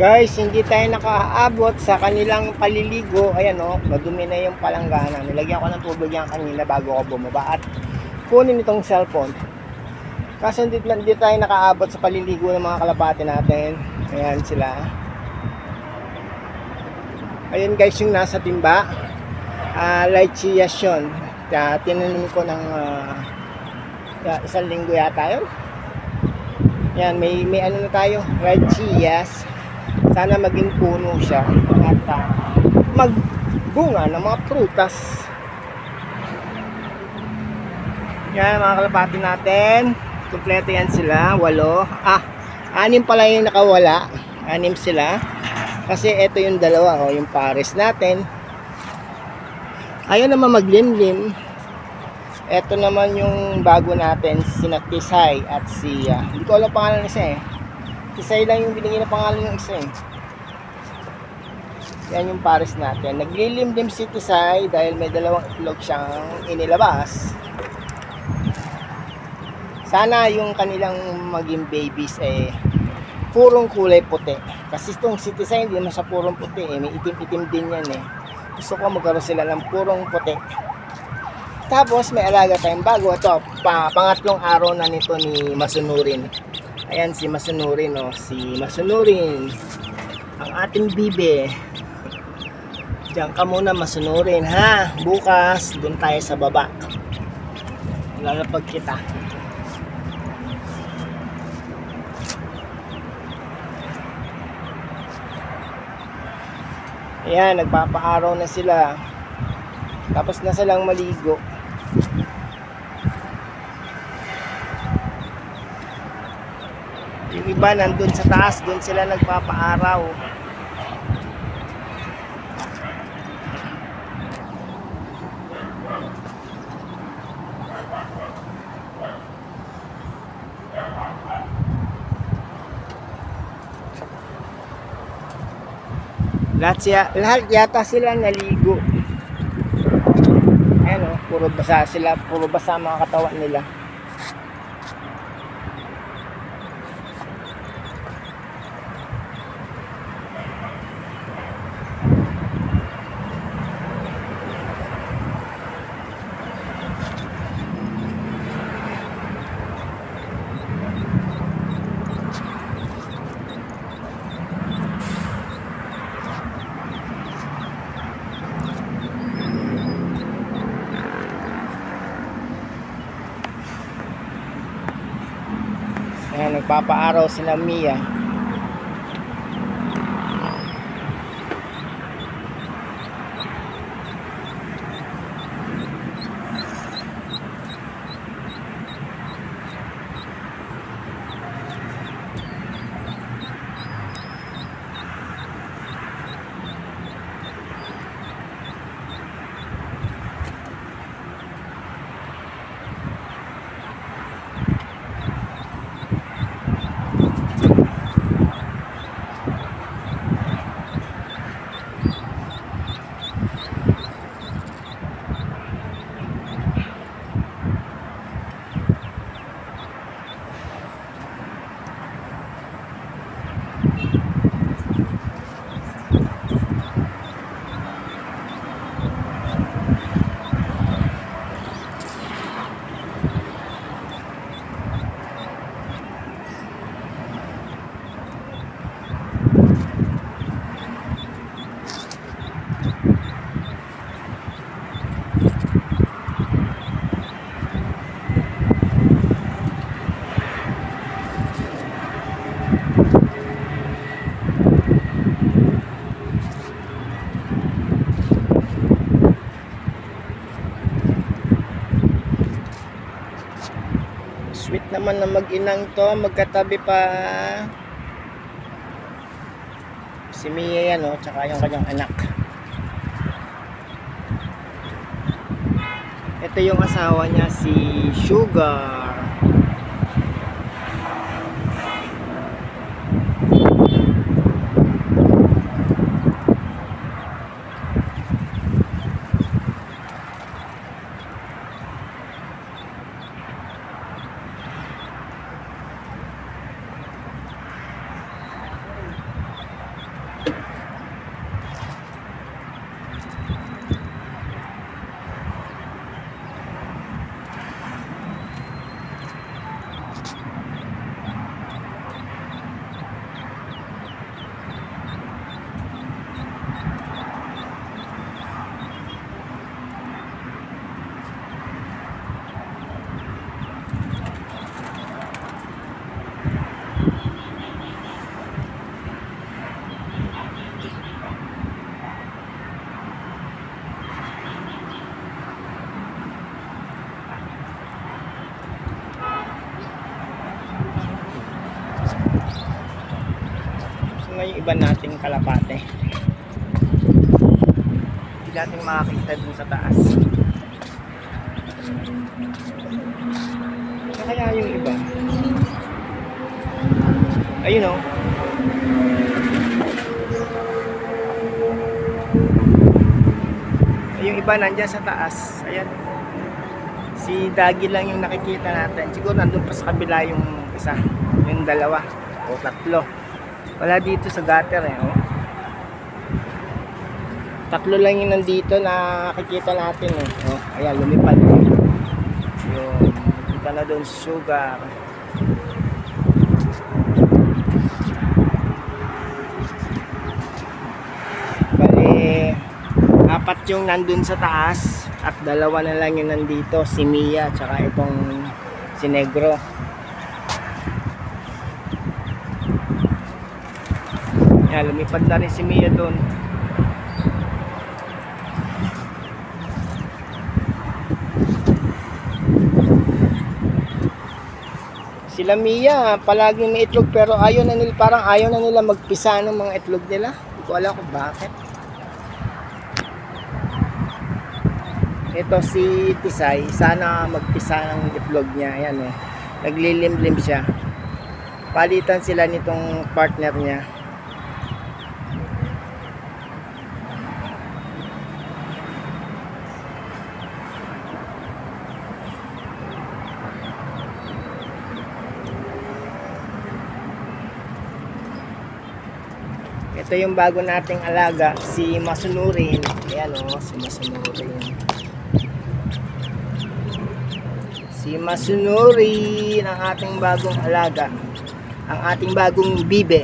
Guys, hindi tayo nakaabot sa kanilang paliligo. Ayan o, madumi na yung palanggana. Nilagyan ko ng tubig yan kanina bago ako bumaba at kunin itong cellphone. Kasi hindi tayo nakaabot sa paliligo ng mga kalapati natin. Ayan sila. Ayan guys, yung nasa timba. Lycheas yun. Tinanim ko ng isang linggo yata yun. Yan, may ano na tayo, lycheas. Sana maging puno siya at magbunga ng mga prutas. Yan mga kalapati natin. Kompleto yan sila, 8. 6 pala yung nakawala. 6 sila. Kasi ito yung dalawa, yung pares natin. Ayaw naman maglimlim. Ito naman yung bago natin, si Tisay at si hindi ko alam pangalan ng isa Tisay lang yung binigay na pangalan ng isa Yan yung pares natin. Naglilimlim si Tisay dahil may 2 itlog siyang inilabas. Sana yung kanilang maging babies purong kulay puti. Kasi itong si Tisay hindi naman sa purong puti may itim-itim din yan Gusto ko magkaroon sila ng purong puti. Tapos may alaga tayong bago. Ito, pangatlong araw na nito ni Masunurin. Ayan si Masunurin si Masunurin. Ang ating bibe. Diyan ka muna Masunurin ha. Bukas dun tayo sa baba. Lalapag kita. Ayan, nagpapaaraw na sila. Tapos na silang maligo. Yung iba nandun sa taas, dun sila nagpapaaraw. Lahat yata sila naligo. Ayan puro basa sila, puro basa mga katawan nila. Ayan, nagpapaaraw sila Mia. Sweet naman na mag-inang to, magkatabi pa si Mia yan tsaka yung kanyang anak. Ito yung asawa niya, si Sugar. naman yung iba nating kalapate. Hindi natin makakita dun sa taas. Kaya yung iba, ayun o. Yung iba nandyan sa taas. Ayan. Si Dagi lang yung nakikita natin. Siguro nandun pa sa kabila yung isa. Yung dalawa o tatlo. Wala dito sa gutter eh. Oh. Tatlo lang yung nandito na nakikita natin eh. Oh, ayan, lumipad. Yung kita na doon sa sugar. Bali, apat yung nandun sa taas at dalawa na lang yung nandito, si Mia tsaka itong si Negro. Yan, lumipad na rin si Mia doon. Sila Mia, palaging may itlog pero ayaw na nila, parang ayaw na nila magpisa ng mga itlog nila. Hindi ko alam kung bakit. Ito si Tisay, sana magpisa ng itlog niya. Ayan eh, naglilimlim siya. Palitan sila nitong partner niya. Ito yung bago nating alaga, si Masunurin. Ayan o, si Masunurin. Si Masunurin ang ating bagong alaga. Ang ating bagong bibe.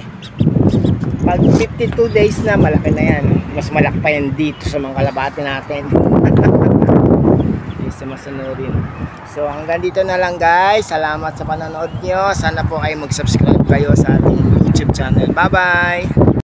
Pag 52 days na, malaki na yan. Mas malaki pa yan dito sa mga kalapati natin. Si Masunurin. So hanggang dito na lang guys. Salamat sa panonood nyo. Sana po ay mag-subscribe kayo sa ating YouTube channel. Bye bye!